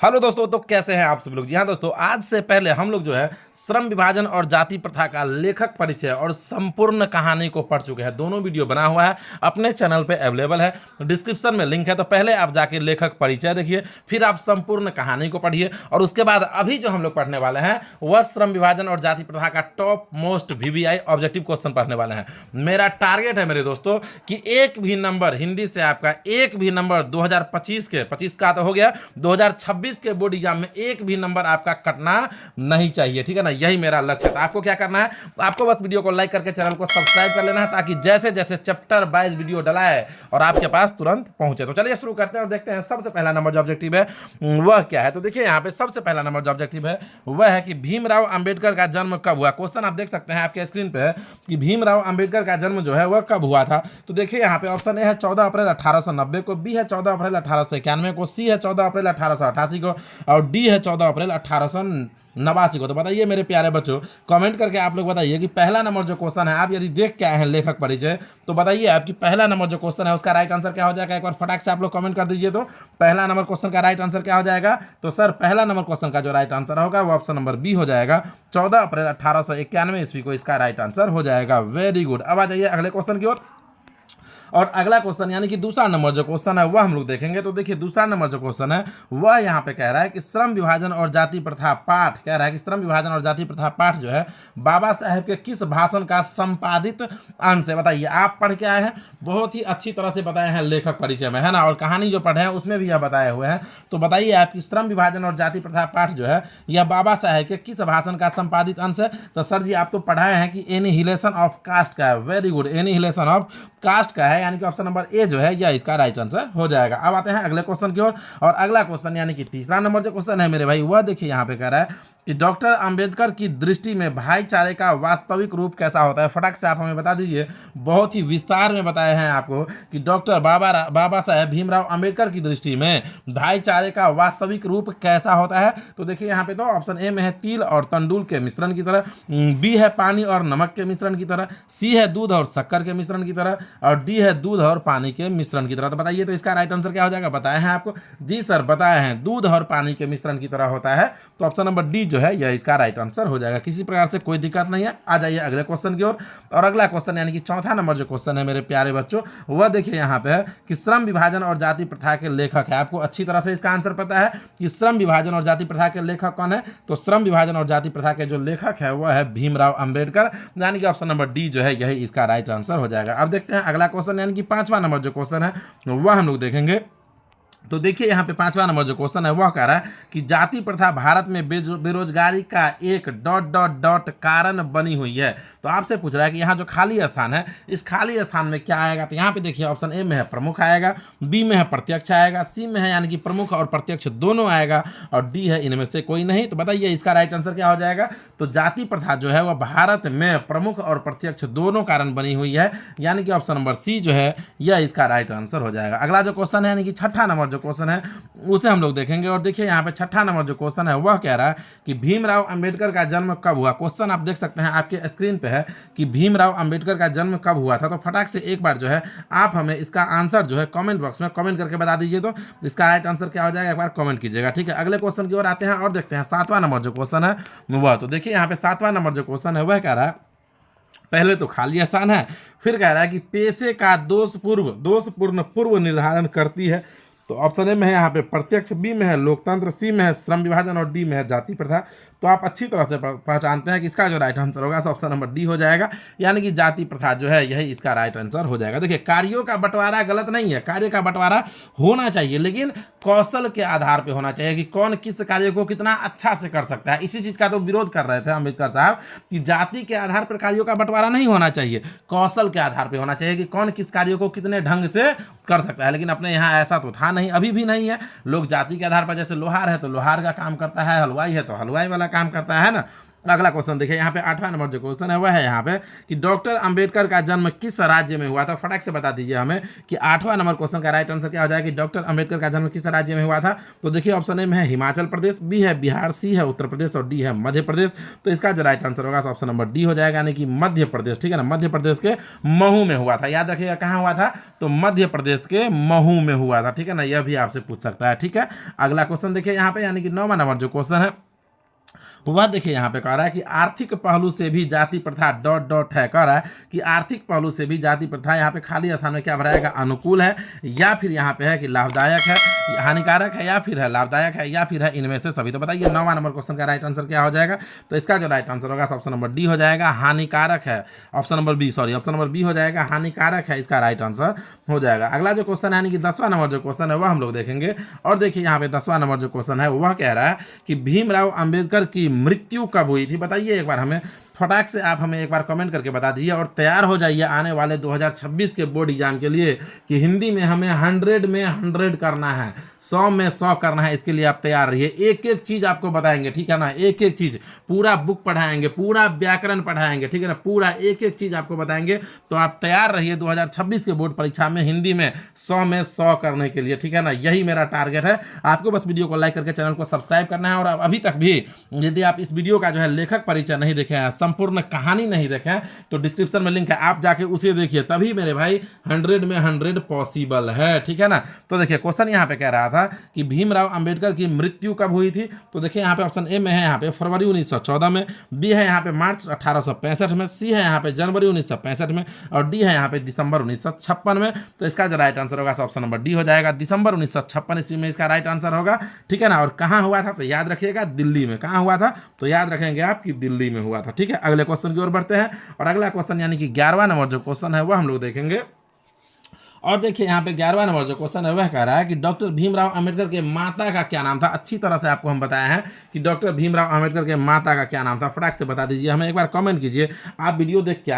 Hello दोस्तों, तो कैसे हैं आप सभी लोग। जी हाँ दोस्तों, आज से पहले हम लोग जो है श्रम विभाजन और जाति प्रथा का लेखक परिचय और संपूर्ण कहानी को पढ़ चुके हैं। दोनों वीडियो बना हुआ है, अपने चैनल पे अवेलेबल है, डिस्क्रिप्शन में लिंक है। तो पहले आप जाके लेखक परिचय देखिए, फिर आप संपूर्ण कहानी को पढ़िए और उसके बाद अभी जो हम लोग पढ़ने वाले हैं वह श्रम विभाजन और जाति प्रथा का top most VVI objective question पढ़ने वाले हैं। मेरा टारगेट है मेरे दोस्तों कि एक भी नंबर हिंदी से आपका एक भी नंबर 2025 के 25 का तो हो गया, 2026 के बोर्ड एग्जाम में एक भी नंबर आपका कटना नहीं चाहिए। ठीक है ना, यही मेरा लक्ष्य है। तो आपको क्या करना है, आपको बस वीडियो को लाइक करके चैनल को सब्सक्राइब कर लेना है ताकि जैसे जैसे चैप्टर वाइज वीडियो डलाए और आपके पास तुरंत पहुंचे। तो चलिए शुरू करते हैं और देखते हैं सबसे पहला नंबर जो ऑब्जेक्टिव है वह क्या है। तो देखिए यहाँ पे सबसे पहला नंबर जो ऑब्जेक्टिव है वह है कि भीमराव अंबेडकर का जन्म कब हुआ। क्वेश्चन आप देख सकते हैं आपके स्क्रीन पे है कि भीमराव अंबेडकर का जन्म जो है वह कब हुआ था। तो देखिए यहाँ पे ऑप्शन ए है 14 अप्रैल 1890 को, बी है 14 अप्रैल 1891 को, सी है 14 अप्रैल 1888 को और डी है 14 अप्रैल 1889 को। तो बताइए मेरे प्यारे बच्चों, कमेंट करके आप लोग बताइए कि पहला नंबर जो क्वेश्चन है, आप यदि देख के आए हैं लेखक परिचय, तो बताइए आपकी पहला नंबर जो क्वेश्चन है उसका राइट आंसर क्या हो जाएगा। एक बार फटाक से आप लोग कमेंट कर दीजिए। तो पहला नंबर क्वेश्चन का राइट आंसर क्या हो जाएगा। तो सर पहला नंबर क्वेश्चन का जो राइट आंसर होगा वो ऑप्शन नंबर बी हो जाएगा, 14 अप्रैल 1891 ईस्वी को इसका राइट आंसर हो जाएगा। Very good. अब आ जाइए अगले क्वेश्चन की ओर। और अगला क्वेश्चन यानी कि दूसरा नंबर जो क्वेश्चन है वह हम लोग देखेंगे। तो देखिए दूसरा नंबर जो क्वेश्चन है वह यहाँ पे कह रहा है कि श्रम विभाजन और जाति प्रथा पाठ, कह रहा है कि श्रम विभाजन और जाति प्रथा पाठ जो है बाबा साहेब के किस भाषण का संपादित अंश है। बताइए, आप पढ़ के आए हैं, बहुत ही अच्छी तरह से बताए हैं लेखक परिचय में, है ना, और कहानी जो पढ़े हैं उसमें भी यह बताए हुए हैं। तो बताइए आपकी श्रम विभाजन और जाति प्रथा पाठ जो है यह बाबा साहेब के किस भाषण का संपादित अंश है। तो सर जी आप तो पढ़ाए हैं कि एनिहिलेशन ऑफ कास्ट का है। Very good, annihilation of caste का है, यानी कि ऑप्शन नंबर ए जो है यह इसका राइट आंसर हो जाएगा। अब आते हैं अगले क्वेश्चन की ओर। और अगला क्वेश्चन यानी कि तीसरा नंबर जो क्वेश्चन है मेरे भाई वह देखिए यहाँ पे कह रहा है कि डॉक्टर अंबेडकर की दृष्टि में भाईचारे का वास्तविक रूप कैसा होता है। फटाक से आप हमें बता दीजिए। बहुत ही विस्तार में बताए हैं आपको कि डॉक्टर बाबा साहेब भीमराव अंबेडकर की दृष्टि में भाईचारे का वास्तविक रूप कैसा होता है। तो देखिए यहाँ पे तो ऑप्शन ए में है तिल और तंडुल के मिश्रण की तरह, बी है पानी और नमक के मिश्रण की तरह, सी है दूध और शक्कर के मिश्रण की तरह और डी है दूध और पानी के मिश्रण की तरह। तो बताइए तो इसका राइट आंसर क्या हो जाएगा। बताए हैं आपको, जी सर बताए हैं, दूध और पानी के मिश्रण की तरह होता है। तो ऑप्शन नंबर डी जो है यह इसका राइट आंसर हो जाएगा। किसी प्रकार से कोई दिक्कत नहीं है। आ जाइए अगले क्वेश्चन की ओर। और अगला क्वेश्चन यानी कि चौथा नंबर जो क्वेश्चन है मेरे प्यारे बच्चों वह देखिए यहाँ पे है कि श्रम विभाजन और जाति प्रथा के लेखक है। आपको अच्छी तरह से इसका आंसर पता है कि श्रम विभाजन और जाति प्रथा के लेखक कौन है। तो श्रम विभाजन और जाति प्रथा के जो लेखक है वह है भीमराव अंबेडकर, यानी कि ऑप्शन नंबर डी जो है यही इसका राइट आंसर हो जाएगा। अब देखते हैं अगला क्वेश्चन यानी कि पांचवा नंबर जो क्वेश्चन है वह हम लोग देखेंगे। तो देखिए यहाँ पे पांचवा नंबर जो क्वेश्चन है वह कह रहा है कि जाति प्रथा भारत में बेरोजगारी का एक ... कारण बनी हुई है। तो आपसे पूछ रहा है कि यहाँ जो खाली स्थान है इस खाली स्थान में क्या आएगा। तो यहाँ पे देखिए ऑप्शन ए में है प्रमुख आएगा, बी में है प्रत्यक्ष आएगा, सी में है यानी कि प्रमुख और प्रत्यक्ष दोनों आएगा और डी है इनमें से कोई नहीं। तो बताइए इसका राइट आंसर क्या हो जाएगा। तो जाति प्रथा जो है वह भारत में प्रमुख और प्रत्यक्ष दोनों कारण बनी हुई है, यानी कि ऑप्शन नंबर सी जो है यह इसका राइट आंसर हो जाएगा। अगला जो क्वेश्चन है यानी कि छठा नंबर जो क्वेश्चन है उसे हम लोग देखेंगे। और देखिए यहाँ पे छठा नंबर जो क्वेश्चन है वह कह रहा है कि भीमराव अंबेडकर का जन्म कब हुआ। क्वेश्चन आप देख सकते हैं आपके स्क्रीन पे है कि भीमराव अंबेडकर का जन्म कब हुआ था। तो फटाक से एक बार जो है आप हमें इसका आंसर जो है कमेंट बॉक्स में कमेंट करके बता दीजिए। तो इसका राइट आंसर क्या हो जाएगा एक बार कमेंट कीजिएगा, ठीक है। अगले क्वेश्चन की ओर आते हैं और देखते हैं सातवां नंबर जो क्वेश्चन है वह। तो देखिए यहाँ पे सातवां नंबर जो क्वेश्चन है वह कह रहा है, पहले तो खाली स्थान है, फिर कह रहा है कि पेशे का दोषपूर्ण पूर्व निर्धारण करती है। तो ऑप्शन ए में है यहाँ पे प्रत्यक्ष, बी में है लोकतंत्र, सी में है श्रम विभाजन और डी में है जाति प्रथा। तो आप अच्छी तरह से पहचानते हैं कि इसका जो राइट आंसर होगा ऑप्शन नंबर डी हो जाएगा, यानी कि जाति प्रथा जो है यही इसका राइट आंसर हो जाएगा। देखिए कार्यों का बंटवारा गलत नहीं है, कार्य का बंटवारा होना चाहिए लेकिन कौशल के आधार पर होना चाहिए कि कौन किस कार्य को कितना अच्छा से कर सकता है। इसी चीज का तो विरोध कर रहे थे अम्बेडकर साहब कि जाति के आधार पर कार्यों का बंटवारा नहीं होना चाहिए, कौशल के आधार पर होना चाहिए कि कौन किस कार्य को कितने ढंग से कर सकता है। लेकिन अपने यहाँ ऐसा तो था नहीं, अभी भी नहीं है। लोग जाति के आधार पर, जैसे लोहार है तो लोहार का काम करता है, हलवाई है तो हलवाई वाला काम करता है ना। अगला क्वेश्चन देखिए यहाँ पे 8वां नंबर जो क्वेश्चन है वह है यहाँ पे कि डॉक्टर अंबेडकर का जन्म किस राज्य में हुआ था। फटाक से बता दीजिए हमें कि 8वां नंबर क्वेश्चन का राइट आंसर क्या हो जाएगा कि डॉक्टर अंबेडकर का जन्म किस राज्य में हुआ था। तो देखिए ऑप्शन ए में है हिमाचल प्रदेश, बी है बिहार, सी है उत्तर प्रदेश और डी है मध्य प्रदेश। तो इसका जो राइट आंसर होगा ऑप्शन नंबर डी हो जाएगा, यानी कि मध्य प्रदेश। ठीक है ना, मध्य प्रदेश के महू में हुआ था। याद रखिएगा कहाँ हुआ था, तो मध्य प्रदेश के महू में हुआ था। ठीक है ना, यह भी आपसे पूछ सकता है। ठीक है, अगला क्वेश्चन देखिए यहाँ पे, यानी कि 9वां नंबर जो क्वेश्चन है वह देखिए यहाँ पे कह रहा है कि आर्थिक पहलू से भी जाति प्रथा डॉट डॉट है। कह रहा है कि आर्थिक पहलू से भी जाति प्रथा, यहाँ पे खाली स्थान में क्या भराएगा, अनुकूल है या फिर यहाँ पे है कि लाभदायक है, हानिकारक है या फिर है लाभदायक है या फिर है इनमें से सभी। तो बताइए 9वां नंबर क्वेश्चन का राइट आंसर क्या हो जाएगा। तो इसका जो राइट आंसर होगा ऑप्शन नंबर डी हो जाएगा, हानिकारक है। ऑप्शन नंबर बी हो जाएगा, हानिकारक है, इसका राइट आंसर हो जाएगा। अगला जो क्वेश्चन है यानी कि 10वां नंबर जो क्वेश्चन है वह हम लोग देखेंगे। और देखिए यहाँ पे 10वां नंबर जो क्वेश्चन है वह कह रहा है कि भीमराव अंबेडकर की मृत्यु कब हुई थी। बताइए एक बार हमें, फटाक से आप हमें एक बार कमेंट करके बता दीजिए और तैयार हो जाइए आने वाले 2026 के बोर्ड एग्जाम के लिए कि हिंदी में हमें 100 में 100 करना है, 100 में 100 करना है। इसके लिए आप तैयार रहिए, एक एक चीज़ आपको बताएंगे। ठीक है ना, एक एक चीज़, पूरा बुक पढ़ाएंगे, पूरा व्याकरण पढ़ाएंगे। ठीक है ना, पूरा एक एक चीज़ आपको बताएंगे। तो आप तैयार रहिए 2026 के बोर्ड परीक्षा में हिंदी में 100 में 100 करने के लिए। ठीक है ना, यही मेरा टारगेट है। आपको बस वीडियो को लाइक करके चैनल को सब्सक्राइब करना है। और अभी तक भी यदि आप इस वीडियो का जो है लेखक परिचय नहीं देखे हैं, संपूर्ण कहानी नहीं देखें, तो डिस्क्रिप्शन में लिंक है, आप जाके उसे देखिए, तभी मेरे भाई 100 में 100 पॉसिबल है। ठीक है ना, तो देखिए क्वेश्चन यहाँ पे कह रहा था कि भीमराव अंबेडकर की मृत्यु कब हुई थी। तो देखिए यहाँ पे ऑप्शन ए में है यहाँ पे फरवरी 1914 में, बी है यहाँ पे मार्च 1865 में, सी है यहाँ पे जनवरी 1965 में और डी है यहाँ पे दिसंबर 1956 में। तो इसका जो राइट आंसर होगा ऑप्शन नंबर डी हो जाएगा, दिसंबर 1956 ईस्वी में इसका राइट आंसर होगा। ठीक है ना, और कहाँ हुआ था तो याद रखिएगा दिल्ली में। कहाँ हुआ था तो याद रखेंगे आप कि दिल्ली में हुआ था। ठीक है, अगले क्वेश्चन की ओर बढ़ते हैं। और अगला क्वेश्चन यानी कि 11वां नंबर जो क्वेश्चन है वह हम लोग देखेंगे। और देखिए यहाँ पे 11वां नंबर जो क्वेश्चन है वह कह रहा है कि डॉक्टर भीमराव अंबेडकर के माता का क्या नाम था। अच्छी तरह से आपको हम बताया है कि डॉक्टर भीमराव अंबेडकर के माता का क्या नाम था। फटाक से बता दीजिए हमें, एक बार कमेंट कीजिए। आप वीडियो देख के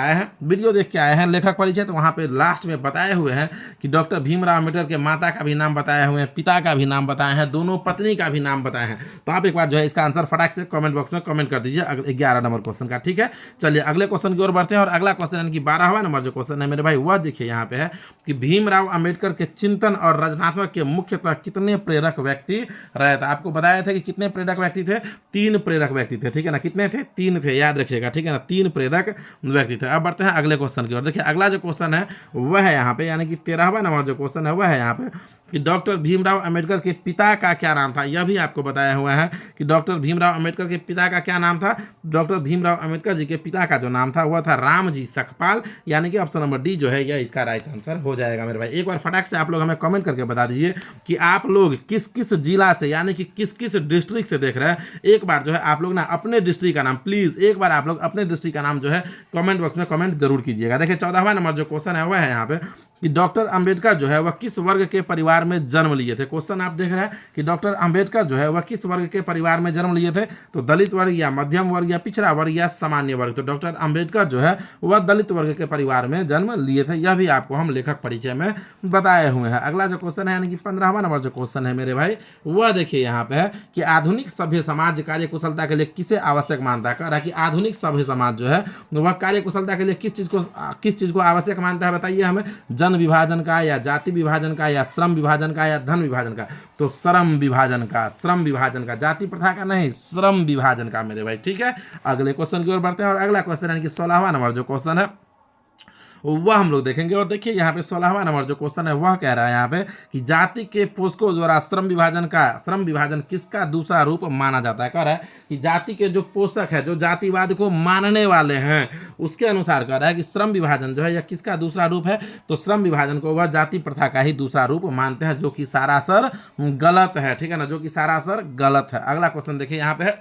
आए हैं लेखक परिचय, तो वहाँ पे लास्ट में बताए हुए हैं कि डॉक्टर भीमराव अंबेडकर के माता का भी नाम बताए हुए हैं, पिता का भी नाम बताए हैं, दोनों पत्नी का भी नाम बताए हैं। तो आप एक बार जो है इसका आंसर फटाक से कमेंट बॉक्स में कमेंट कर दीजिए 11 नंबर क्वेश्चन का। ठीक है, चलिए अगले क्वेश्चन की ओर बढ़ते हैं। और अगला क्वेश्चन यानी कि 12वां नंबर जो क्वेश्चन है मेरे भाई वह देखिए यहाँ पे है कि भीमराव अंबेडकर के चिंतन और रचनात्मक के मुख्यतः कितने प्रेरक व्यक्ति रहे थे। आपको बताया था कि कितने प्रेरक व्यक्ति थे, 3 प्रेरक व्यक्ति थे। ठीक है ना, कितने थे, 3 थे, याद रखिएगा। ठीक है ना, 3 प्रेरक व्यक्ति थे। अब बढ़ते हैं अगले क्वेश्चन की ओर। देखिए अगला जो क्वेश्चन है वह है यहाँ पे, यानी कि 13वां नंबर जो क्वेश्चन है वह है यहाँ पे कि डॉक्टर भीमराव अंबेडकर के पिता का क्या नाम था। यह भी आपको बताया हुआ है कि डॉक्टर भीमराव अंबेडकर के पिता का क्या नाम था। डॉक्टर भीमराव अंबेडकर जी के पिता का जो नाम था वह था रामजी सकपाल, यानी कि ऑप्शन नंबर डी जो है यह इसका राइट आंसर हो जाएगा मेरे भाई। एक बार फटाक से आप लोग हमें कमेंट करके बता दीजिए कि आप लोग किस किस जिला से, यानी कि किस किस डिस्ट्रिक्ट से देख रहे हैं। एक बार जो है आप लोग ना अपने डिस्ट्रिक्ट का नाम, प्लीज एक बार आप लोग अपने डिस्ट्रिक्ट का नाम जो है कमेंट बॉक्स में कमेंट जरूर कीजिएगा। देखिए 14वां नंबर जो क्वेश्चन है वह है यहाँ पे कि डॉक्टर अंबेडकर जो है वह किस वर्ग के परिवार में जन्म लिए थे। क्वेश्चन आप देख रहे हैं कि डॉक्टर अंबेडकर जो है वह किस वर्ग के परिवार में जन्म लिए थे। तो दलित वर्ग या मध्यम वर्ग या पिछड़ा वर्ग या सामान्य वर्ग। तो डॉक्टर अंबेडकर जो है वह दलित वर्ग के परिवार में जन्म लिए थे। यह भी आपको हम लेखक परिचय में बताए हुए हैं। अगला जो क्वेश्चन है यानी कि 15वां नंबर जो क्वेश्चन है मेरे भाई वह देखिए यहाँ पे है कि आधुनिक सभ्य समाज कार्य कुशलता के लिए किसे आवश्यक मानता है। कह रहा है कि आधुनिक सभ्य समाज जो है वह कार्य कुशलता के लिए किस चीज को आवश्यक मानता है। बताइए हमें, जन विभाजन का या जाति विभाजन का या श्रम विभाजन का या धन विभाजन का। तो श्रम विभाजन का, जाति प्रथा का नहीं, श्रम विभाजन का मेरे भाई। ठीक है, अगले क्वेश्चन की ओर बढ़ते हैं। और अगला क्वेश्चन यानी कि 16वां नंबर जो क्वेश्चन है वह हम लोग देखेंगे। और देखिए यहाँ पे 16वां नंबर जो क्वेश्चन है वह कह रहा है यहाँ पे कि जाति के पोषकों द्वारा श्रम विभाजन किसका दूसरा रूप माना जाता है। कह रहा है कि जाति के जो पोषक है, जो जातिवाद को मानने वाले हैं, उसके अनुसार कह रहा है कि श्रम विभाजन जो है यह किसका दूसरा रूप है। तो श्रम विभाजन को वह जाति प्रथा का ही दूसरा रूप मानते हैं, जो कि सरासर गलत है। ठीक है ना, जो कि सरासर गलत है। अगला क्वेश्चन देखिए यहाँ पे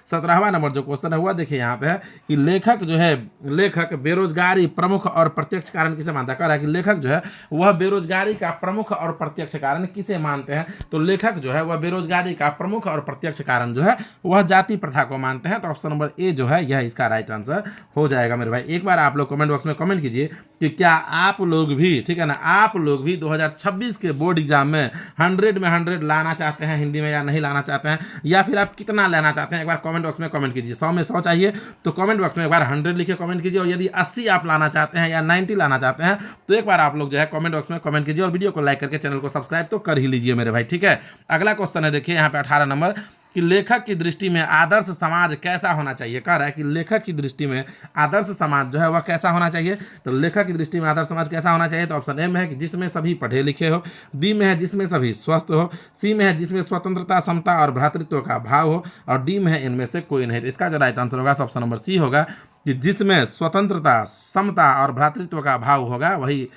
17वां नंबर जो क्वेश्चन है वह देखिए यहाँ पे है कि लेखक बेरोजगारी प्रमुख और प्रत्यक्ष कारण किसे मानता है। कह रहा है कि लेखक जो है वह बेरोजगारी का प्रमुख और प्रत्यक्ष कारण किसे मानते हैं। तो लेखक जो है वह बेरोजगारी का प्रमुख और प्रत्यक्ष कारण जो है वह जाति प्रथा को मानते हैं। तो ऑप्शन नंबर ए जो है यह इसका राइट आंसर हो जाएगा मेरे भाई। एक बार आप लोग कमेंट बॉक्स में कमेंट कीजिए कि क्या आप लोग भी, ठीक है ना, आप लोग भी 2026 के बोर्ड एग्जाम में 100 में 100 लाना चाहते हैं हिंदी में या नहीं लाना चाहते हैं, या फिर आप कितना लेना चाहते हैं। एक बार कमेंट बॉक्स में कमेंट कीजिए। 100 में 100 चाहिए तो कमेंट बॉक्स में एक बार 100 लिखे कमेंट कीजिए, और यदि 80 आप लाना चाहते हैं या 90 लाना चाहते हैं तो एक बार आप लोग जो है कमेंट बॉक्स में कमेंट कीजिए, और वीडियो को लाइक करके चैनल को सब्सक्राइब तो कर ही लीजिए मेरे भाई, ठीक है। अगला क्वेश्चन है, देखिए यहाँ पे 18 नंबर, कि लेखक की दृष्टि में आदर्श समाज कैसा होना चाहिए। कह रहा है कि लेखक की दृष्टि में आदर्श समाज जो है वह कैसा होना चाहिए। तो लेखक की दृष्टि में आदर्श समाज कैसा होना चाहिए, तो ऑप्शन ए में है कि जिसमें सभी पढ़े लिखे हो, बी में है जिसमें सभी स्वस्थ हो, सी में है जिसमें स्वतंत्रता, समता और भ्रातृत्व का भाव हो, और डी में है इनमें से कोई नहीं। तो इसका जो राइट आंसर होगा ऑप्शन नंबर सी होगा, कि जिसमें स्वतंत्रता, समता और भ्रातृत्व का भाव होगा वही,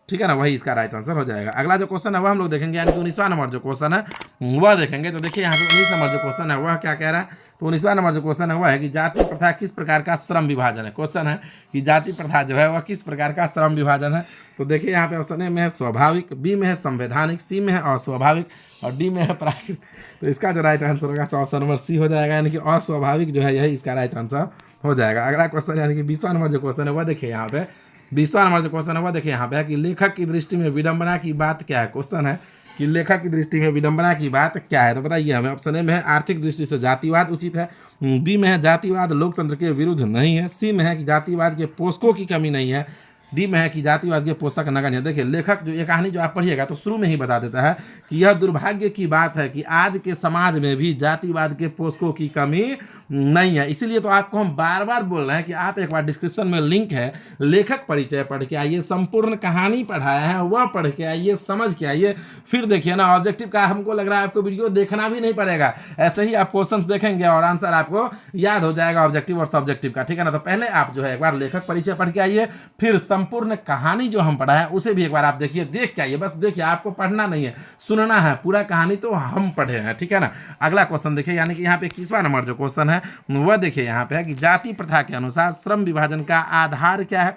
ठीक है ना, वही इसका राइट आंसर हो जाएगा। अगला जो क्वेश्चन है वह हम लोग देखेंगे, यानी कि 19वां नंबर जो क्वेश्चन है वह देखेंगे। तो देखिए यहाँ पे 19 नंबर जो क्वेश्चन है वह क्या कह रहा है, तो 19वां नंबर जो क्वेश्चन है वह है कि जाति प्रथा किस प्रकार का श्रम विभाजन है। क्वेश्चन है कि जाति प्रथा जो है वह किस प्रकार का श्रम विभाजन है। तो देखिए यहाँ पे ऑप्शन ए में है स्वाभाविक, बी में है संवैधानिक, सी में है अस्वाभाविक, और डी में है प्राकृतिक। तो इसका जो राइट आंसर होगा ऑप्शन नंबर सी हो जाएगा, यानी कि अस्वाभाविक जो है यही इसका राइट आंसर हो जाएगा। अगला क्वेश्चन यानी कि 20वां नंबर जो क्वेश्चन है वह देखिए यहाँ पे, 20वां नंबर जो क्वेश्चन है वह देखिए यहाँ पे कि लेखक की दृष्टि में विडंबना की बात क्या है। क्वेश्चन है कि लेखक की दृष्टि में विडंबना की बात क्या है, तो बताइए हमें। ऑप्शन ए में है आर्थिक दृष्टि से जातिवाद उचित है, बी में है जातिवाद लोकतंत्र के विरुद्ध नहीं है, सी में है कि जातिवाद के पोषकों की कमी नहीं है, डी में है कि जातिवाद के पोषक नगण्य है। देखिए लेखक जो ये कहानी जो आप पढ़िएगा तो शुरू में ही बता देता है कि यह दुर्भाग्य की बात है कि आज के समाज में भी जातिवाद के पोषकों की कमी नहीं है। इसीलिए तो आपको हम बार बार बोल रहे हैं कि आप एक बार डिस्क्रिप्शन में लिंक है, लेखक परिचय पढ़ के आइए, संपूर्ण कहानी पढ़ाया है वह पढ़ के आइए, समझ के आइए, फिर देखिए ना ऑब्जेक्टिव का हमको लग रहा है आपको वीडियो देखना भी नहीं पड़ेगा, ऐसे ही आप क्वेश्चंस देखेंगे और आंसर आपको याद हो जाएगा ऑब्जेक्टिव और सब्जेक्टिव का, ठीक है ना। तो पहले आप जो है एक बार लेखक परिचय पढ़ के आइए, फिर संपूर्ण कहानी जो हम पढ़ा है उसे भी एक बार आप देखिए, देख के आइए, बस देखिए, आपको पढ़ना नहीं है, सुनना है, पूरा कहानी तो हम पढ़े हैं, ठीक है ना। अगला क्वेश्चन देखिए, यानी कि यहाँ पे 21वां नंबर जो क्वेश्चन है वह देखिए यहाँ पे है कि जाति प्रथा के अनुसार श्रम विभाजन का आधार क्या है।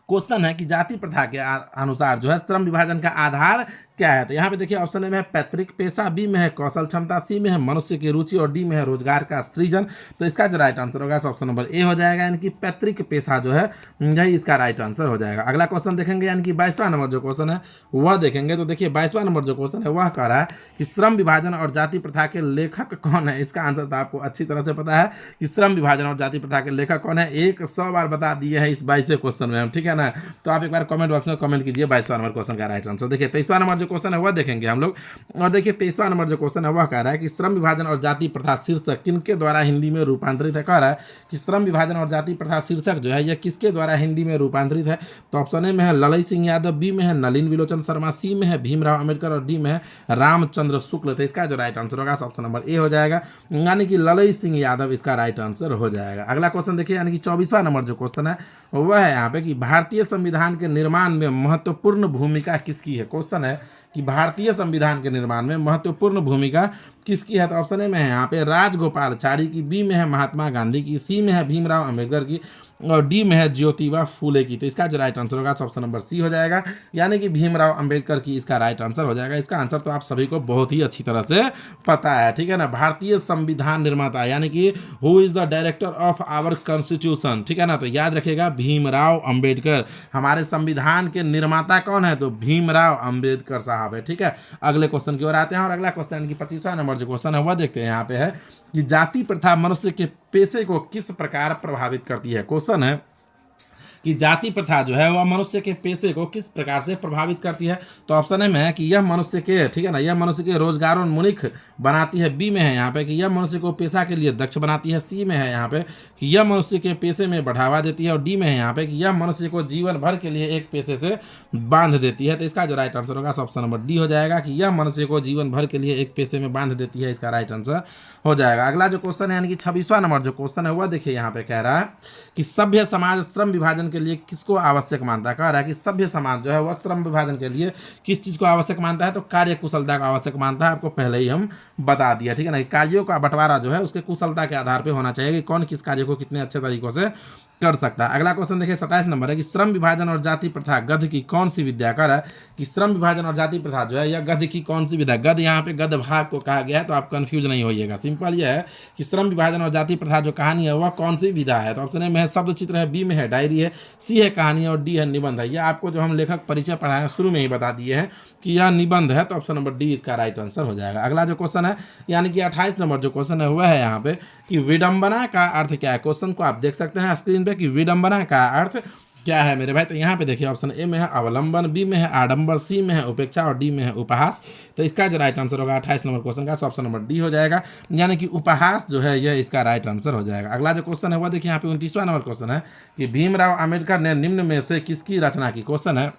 क्वेश्चन है कि जाति प्रथा के अनुसार जो है श्रम विभाजन का आधार क्या है। तो यहाँ पे देखिए ऑप्शन ए में है पैतृक पेशा, बी में है कौशल क्षमता, सी में है मनुष्य की रुचि, और डी में है रोजगार का सृजन। तो इसका जो राइट आंसर होगा ऑप्शन नंबर ए हो जाएगा, यानी कि पैतृक पेशा जो है यही इसका राइट आंसर हो जाएगा। अगला क्वेश्चन देखेंगे, यानी कि 22वां नंबर जो क्वेश्चन है वह देखेंगे। तो देखिए 22वां नंबर जो क्वेश्चन है वह कह रहा है कि श्रम विभाजन और जाति प्रथा के लेखक कौन है। इसका आंसर तो आपको अच्छी तरह से पता है कि श्रम विभाजन और जाति प्रथा के लेखक कौन है, 100 बार बता दिए हैं इस 22वें क्वेश्चन में हम, ठीक है ना। तो आप एक बार कमेंट बॉक्स में कमेंट कीजिए 22वां नंबर क्वेश्चन का राइट आंसर। देखिए 23वां नंबर जो क्वेश्चन है वह देखेंगे हम लोग, और देखिए 23वां नंबर जो क्वेश्चन है वह कह रहा है कि श्रम विभाजन और जाति प्रथा शीर्षक किनके द्वारा हिंदी में रूपांतरित है। कह रहा है कि श्रम विभाजन और जाति प्रथा शीर्षक जो है यह किसके द्वारा हिंदी में रूपांतरित है। तो ऑप्शन ए में है ललई सिंह यादव, बी में है नलिन विलोचन शर्मा, सी में है भीमराव अंबेडकर, और डी में है रामचंद्र शुक्ल। तो इसका जो राइट आंसर होगा ऑप्शन नंबर ए हो जाएगा, यानी कि ललई सिंह यादव इसका राइट आंसर हो जाएगा। अगला क्वेश्चन देखिए, यानी कि 24वां नंबर जो क्वेश्चन है वह है यहाँ पे कि भारतीय संविधान के निर्माण में महत्वपूर्ण भूमिका किसकी है। क्वेश्चन है कि भारतीय संविधान के निर्माण में महत्वपूर्ण भूमिका किसकी है। तो ऑप्शन ए में है यहाँ पे राजगोपालाचारी की, बी में है महात्मा गांधी की, सी में है भीमराव अंबेडकर की, और डी में है ज्योतिबा फूले की। तो इसका जो राइट आंसर होगा ऑप्शन नंबर सी हो जाएगा, यानी कि भीमराव अंबेडकर की इसका राइट आंसर हो जाएगा। इसका आंसर तो आप सभी को बहुत ही अच्छी तरह से पता है, ठीक है ना। भारतीय संविधान निर्माता यानी कि who is the director of our constitution, ठीक है ना। तो याद रखिएगा भीमराव अंबेडकर, हमारे संविधान के निर्माता कौन है, तो भीमराव अंबेडकर साहब है, ठीक है। अगले क्वेश्चन की ओर आते हैं, और अगला क्वेश्चन की 25वां नंबर जो क्वेश्चन है वह देखते हैं। यहाँ पे है कि जाति प्रथा मनुष्य के पेशे को किस प्रकार प्रभावित करती है। क्वेश्चन है कि जाति प्रथा जो है वह मनुष्य के पेशे को किस प्रकार से प्रभावित करती है। तो ऑप्शन ए में है कि यह मनुष्य के, ठीक है ना, यह मनुष्य के रोजगारोन्मुख बनाती है, बी में है यहाँ पे कि यह मनुष्य को पेशा के लिए दक्ष बनाती है, सी में है यहाँ पे कि यह मनुष्य के पेशे में बढ़ावा देती है, और डी में है यहाँ पे कि यह मनुष्य को जीवन भर के लिए एक पेशे से बांध देती है। तो इसका जो राइट आंसर होगा ऑप्शन नंबर डी हो जाएगा, कि यह मनुष्य को जीवन भर के लिए एक पेशे में बांध देती है, इसका राइट आंसर हो जाएगा। अगला जो क्वेश्चन है, यानी कि 26वां नंबर जो क्वेश्चन है वह देखिए यहाँ पे कह रहा है कि सभ्य समाज श्रम विभाजन के लिए किसको आवश्यक मानता है। कह रहा है कि सभ्य समाज जो है वह श्रम विभाजन के लिए किस चीज को आवश्यक मानता है, तो कार्य कुशलता को आवश्यक मानता है। आपको पहले ही हम बता दिया, ठीक है ना। कार्यों का बंटवारा जो है उसके कुशलता के आधार पर होना चाहिए कि कौन किस कार्य को कितने अच्छे तरीकों से कर सकता है। अगला क्वेश्चन देखिए 27 नंबर है कि श्रम विभाजन और जाति प्रथा गद्य की कौन सी विद्या कर है कि श्रम विभाजन और जाति प्रथा जो है यह गद्य की कौन सी विद्या। गद्य यहाँ पे गद्य भाग को कहा गया है, तो आप कंफ्यूज नहीं होइएगा। सिंपल यह है कि श्रम विभाजन और जाति प्रथा जो कहानी है वह कौन सी विधा है। तो ऑप्शन ए में है शब्द चित्र है, बी में है डायरी है, सी है कहानी और डी है निबंध है। यह आपको जो हम लेखक परिचय पढ़ाए शुरू में ही बता दिए हैं कि यह निबंध है, तो ऑप्शन नंबर डी इसका राइट आंसर हो जाएगा। अगला जो क्वेश्चन है यानी कि 28 नंबर जो क्वेश्चन है वह है यहाँ पे कि विडंबना का अर्थ क्या है। क्वेश्चन को आप देख सकते हैं स्क्रीन पे कि विडंबना का अर्थ क्या है मेरे भाई। तो यहाँ पे देखिए ऑप्शन ए में है अवलंबन, बी में है आडंबर, सी में है उपेक्षा और डी में है उपहास। तो इसका जो राइट आंसर होगा 28 नंबर क्वेश्चन का ऑप्शन नंबर डी हो जाएगा, यानी कि उपहास जो है यह इसका राइट आंसर हो जाएगा। अगला जो क्वेश्चन है वह देखिए यहाँ पे 29वां नंबर क्वेश्चन है कि भीमराव अम्बेडकर ने निम्न में से किसकी रचना की। क्वेश्चन है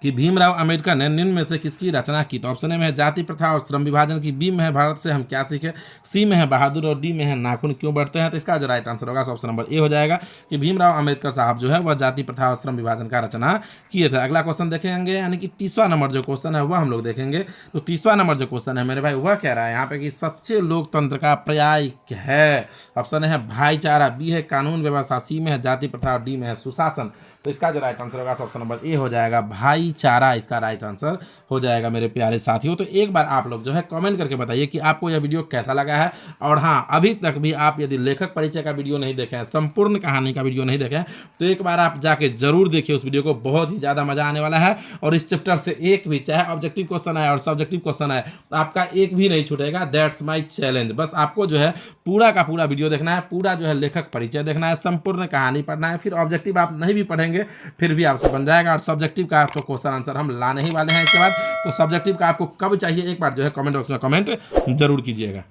कि भीमराव अम्बेडकर ने निम्न में से किसकी रचना की। तो ऑप्शन ए में है जाति प्रथा और श्रम विभाजन की, बी में है भारत से हम क्या सीखे, सी में है बहादुर और डी में है नाखून क्यों बढ़ते हैं। तो इसका जो राइट आंसर होगा ऑप्शन नंबर ए हो जाएगा कि भीमराव अम्बेडकर साहब जो है वह जाति प्रथा और श्रम विभाजन का रचना किए थे। अगला क्वेश्चन देखेंगे यानी कि 30वां नंबर जो क्वेश्चन है वह हम लोग देखेंगे। तो 30वां नंबर जो क्वेश्चन है मेरे भाई वह कह रहा है यहाँ पे कि सच्चे लोकतंत्र का पर्याय क्या है। ऑप्शन है भाईचारा, बी है कानून व्यवस्था, सी में है जाति प्रथा और डी में है सुशासन। तो इसका जो राइट आंसर होगा ऑप्शन नंबर ए हो जाएगा भाईचारा, इसका राइट आंसर हो जाएगा मेरे प्यारे साथियों। तो एक बार आप लोग जो है कमेंट करके बताइए कि आपको यह वीडियो कैसा लगा है। और हाँ, अभी तक भी आप यदि लेखक परिचय का वीडियो नहीं देखे हैं, संपूर्ण कहानी का वीडियो नहीं देखे हैं, तो एक बार आप जाके जरूर देखिए उस वीडियो को, बहुत ही ज़्यादा मजा आने वाला है। और इस चैप्टर से एक भी चाहे ऑब्जेक्टिव क्वेश्चन आए और सब्जेक्टिव क्वेश्चन आए, आपका एक भी नहीं छूटेगा। That's my challenge. बस आपको जो है पूरा का पूरा वीडियो देखना है, पूरा जो है लेखक परिचय देखना है, संपूर्ण कहानी पढ़ना है। फिर ऑब्जेक्टिव आप नहीं भी पढ़ेंगे फिर भी आपसे बन जाएगा। और सब्जेक्टिव का तो क्वेश्चन आंसर हम लाने ही वाले हैं इसके बाद। तो सब्जेक्टिव का आपको कब चाहिए एक बार जो है कमेंट बॉक्स में कमेंट जरूर कीजिएगा।